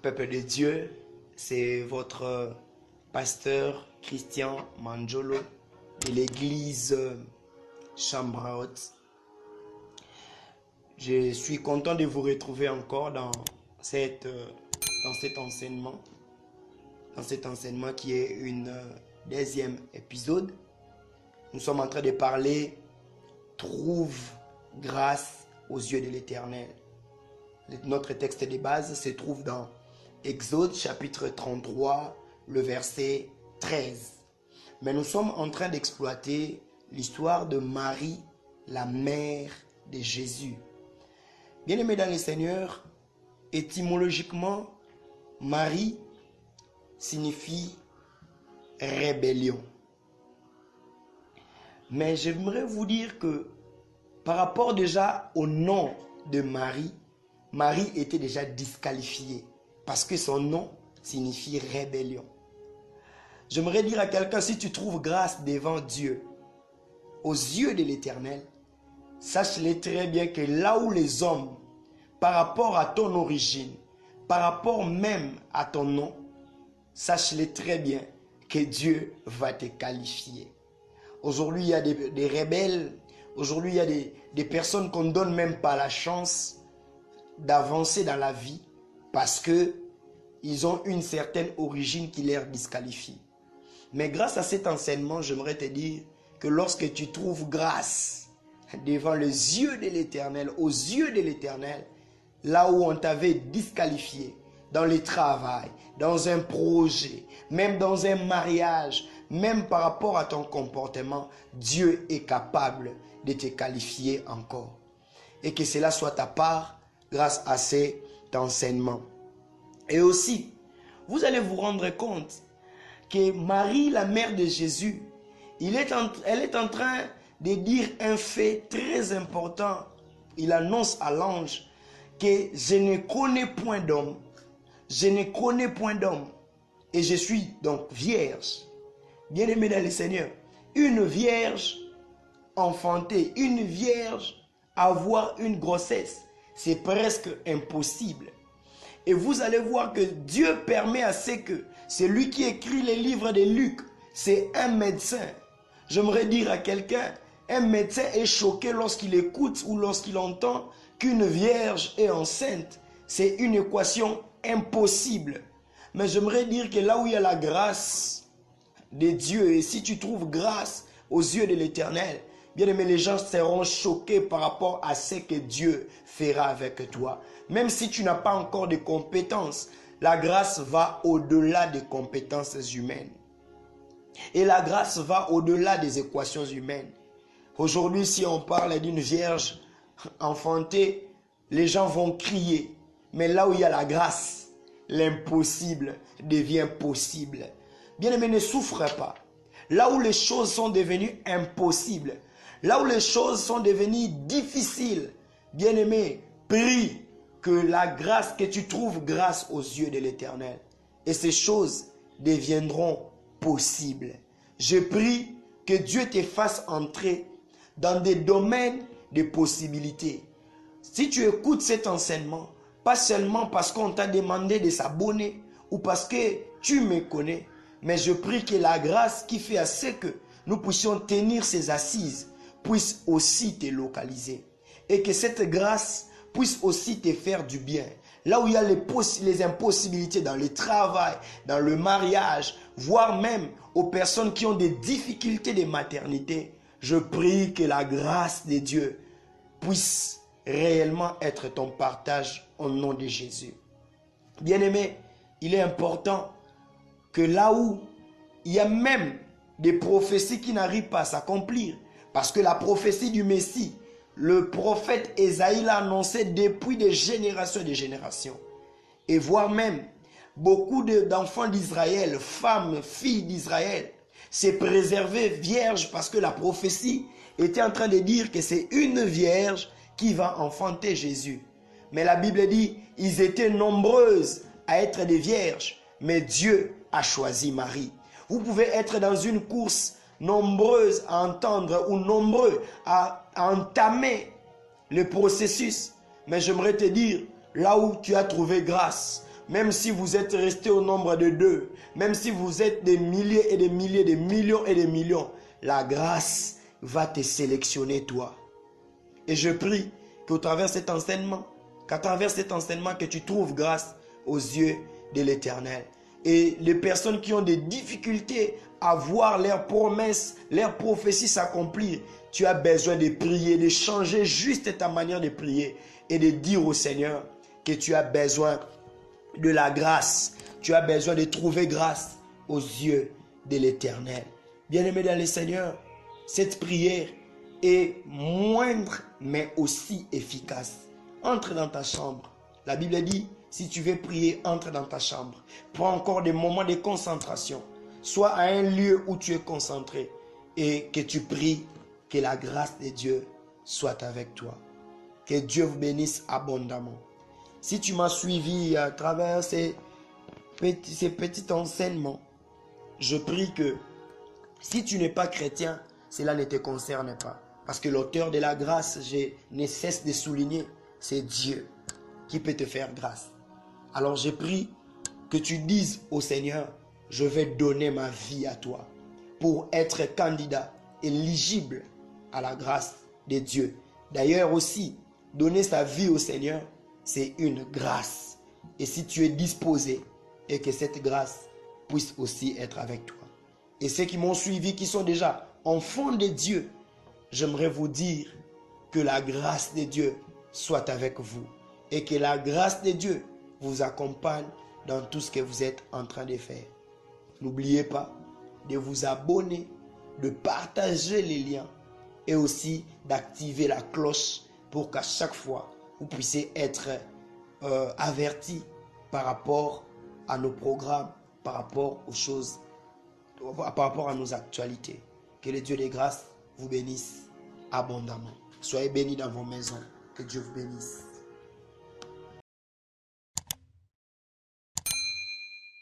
Peuple de Dieu, c'est votre pasteur Christian Manjolo de l'église Chambre Haute. Je suis content de vous retrouver encore dans cet enseignement qui est une deuxième épisode. Nous sommes en train de parler « Trouve grâce aux yeux de l'Éternel ». Notre texte de base se trouve dans Exode chapitre 33, le verset 13. Mais nous sommes en train d'exploiter l'histoire de Marie, la mère de Jésus. Bien-aimés dans le Seigneur, étymologiquement, Marie signifie rébellion. Mais j'aimerais vous dire que par rapport déjà au nom de Marie, Marie était déjà disqualifiée parce que son nom signifie rébellion. J'aimerais dire à quelqu'un, si tu trouves grâce devant Dieu, aux yeux de l'Éternel, sache-le très bien que là où les hommes, par rapport à ton origine, par rapport même à ton nom, sache-le très bien que Dieu va te qualifier. Aujourd'hui, il y a des rebelles, aujourd'hui, il y a des personnes qu'on ne donne même pas la chance d'avancer dans la vie parce qu'ils ont une certaine origine qui les disqualifie. Mais grâce à cet enseignement, j'aimerais te dire que lorsque tu trouves grâce devant les yeux de l'Éternel, aux yeux de l'Éternel, là où on t'avait disqualifié, dans le travail, dans un projet, même dans un mariage, même par rapport à ton comportement, Dieu est capable de te qualifier encore. Et que cela soit ta part grâce à cet enseignement. Et aussi, vous allez vous rendre compte que Marie, la mère de Jésus, elle est en train de dire un fait très important. Il annonce à l'ange que je ne connais point d'homme. Je ne connais point d'homme. Et je suis donc vierge. Bien-aimé dans le Seigneur, une vierge enfantée, une vierge avoir une grossesse, c'est presque impossible. Et vous allez voir que Dieu permet à ce que celui qui écrit les livres de Luc, c'est un médecin. J'aimerais dire à quelqu'un, un médecin est choqué lorsqu'il écoute ou lorsqu'il entend qu'une vierge est enceinte. C'est une équation impossible. Mais j'aimerais dire que là où il y a la grâce de Dieu, et si tu trouves grâce aux yeux de l'Éternel, bien aimé, les gens seront choqués par rapport à ce que Dieu fera avec toi. Même si tu n'as pas encore de compétences, la grâce va au-delà des compétences humaines. Et la grâce va au-delà des équations humaines. Aujourd'hui, si on parle d'une vierge enfantée, les gens vont crier. Mais là où il y a la grâce, l'impossible devient possible. Bien-aimé, ne souffre pas. Là où les choses sont devenues impossibles, là où les choses sont devenues difficiles, bien-aimé, prie que la grâce, que tu trouves grâce aux yeux de l'Éternel. Et ces choses deviendront possibles. Je prie que Dieu te fasse entrer dans des domaines de possibilités. Si tu écoutes cet enseignement, pas seulement parce qu'on t'a demandé de s'abonner ou parce que tu me connais, mais je prie que la grâce qui fait à ce que nous puissions tenir ces assises puisse aussi te localiser. Et que cette grâce puisse aussi te faire du bien. Là où il y a les impossibilités dans le travail, dans le mariage, voire même aux personnes qui ont des difficultés de maternité, je prie que la grâce de Dieu puisse réellement être ton partage au nom de Jésus. Bien-aimé, il est important que là où il y a même des prophéties qui n'arrivent pas à s'accomplir, parce que la prophétie du Messie, le prophète Ésaïe l'a annoncé depuis des générations et des générations. Et voire même, beaucoup d'enfants d'Israël, femmes, filles d'Israël, s'est préservé vierge parce que la prophétie était en train de dire que c'est une vierge qui va enfanter Jésus. Mais la Bible dit, ils étaient nombreuses à être des vierges, mais Dieu a choisi Marie. Vous pouvez être dans une course nombreuses à entendre ou nombreux à entamer le processus. Mais j'aimerais te dire, là où tu as trouvé grâce, même si vous êtes resté au nombre de 2, même si vous êtes des milliers et des milliers, des millions et des millions, la grâce va te sélectionner toi. Et je prie qu'à travers cet enseignement, que tu trouves grâce aux yeux de l'Éternel. Et les personnes qui ont des difficultés à voir leurs promesses, leurs prophéties s'accomplir, tu as besoin de prier, de changer juste ta manière de prier et de dire au Seigneur que tu as besoin de la grâce. Tu as besoin de trouver grâce aux yeux de l'Éternel. Bien-aimé dans le Seigneur, cette prière est moindre mais aussi efficace. Entre dans ta chambre. La Bible dit, si tu veux prier, entre dans ta chambre. Prends encore des moments de concentration. Sois à un lieu où tu es concentré et que tu pries que la grâce de Dieu soit avec toi. Que Dieu vous bénisse abondamment. Si tu m'as suivi à travers ces petits enseignements, je prie que si tu n'es pas chrétien, cela ne te concerne pas. Parce que l'auteur de la grâce, je ne cesse de souligner, c'est Dieu qui peut te faire grâce. Alors je prie que tu dises au Seigneur, je vais donner ma vie à toi pour être candidat, éligible à la grâce de Dieu. D'ailleurs aussi, donner sa vie au Seigneur, c'est une grâce. Et si tu es disposé et que cette grâce puisse aussi être avec toi. Et ceux qui m'ont suivi, qui sont déjà enfants de Dieu, j'aimerais vous dire que la grâce de Dieu soit avec vous et que la grâce de Dieu vous accompagne dans tout ce que vous êtes en train de faire. N'oubliez pas de vous abonner, de partager les liens et aussi d'activer la cloche pour qu'à chaque fois, vous puissiez être avertis par rapport à nos programmes, par rapport aux choses, par rapport à nos actualités. Que le Dieu des grâces vous bénisse abondamment. Soyez bénis dans vos maisons. Que Dieu vous bénisse.